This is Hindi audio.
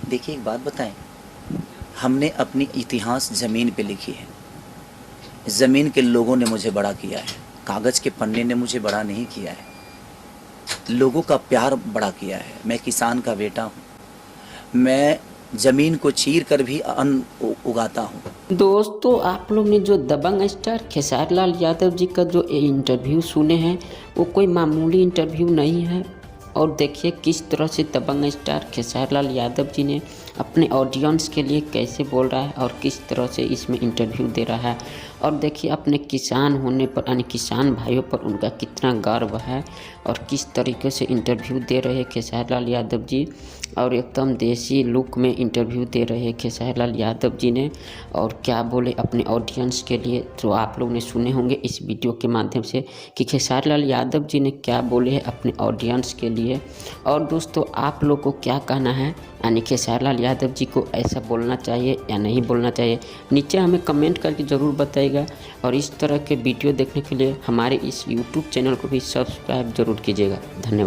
देखिए एक बात बताएं, हमने अपनी इतिहास ज़मीन पे लिखी है। ज़मीन के लोगों ने मुझे बड़ा किया है, कागज़ के पन्ने ने मुझे बड़ा नहीं किया है। लोगों का प्यार बड़ा किया है। मैं किसान का बेटा हूँ। मैं ज़मीन को चीर कर भी अन्न उगाता हूँ। दोस्तों, आप लोग ने जो दबंग स्टार खेसारी लाल यादव जी का जो इंटरव्यू सुने हैं, वो कोई मामूली इंटरव्यू नहीं है। और देखिए किस तरह से दबंग स्टार खेसारी लाल यादव जी ने अपने ऑडियंस के लिए कैसे बोल रहा है और किस तरह से इसमें इंटरव्यू दे रहा है। और देखिए अपने किसान होने पर यानी किसान भाइयों पर उनका कितना गर्व है और किस तरीके से इंटरव्यू दे रहे हैं खेसारी लाल यादव जी। और एकदम देसी लुक में इंटरव्यू दे रहे हैं खेसारी लाल यादव जी ने। और क्या बोले अपने ऑडियंस के लिए, तो आप लोग ने सुने होंगे इस वीडियो के माध्यम से कि खेसारी लाल यादव जी ने क्या बोले हैं अपने ऑडियंस के लिए। और दोस्तों, आप लोग को क्या कहना है, यानी खेसारी लाल यादव जी को ऐसा बोलना चाहिए या नहीं बोलना चाहिए, नीचे हमें कमेंट करके ज़रूर बताइएगा। और इस तरह के वीडियो देखने के लिए हमारे इस यूट्यूब चैनल को भी सब्सक्राइब ज़रूर कीजिएगा। धन्यवाद।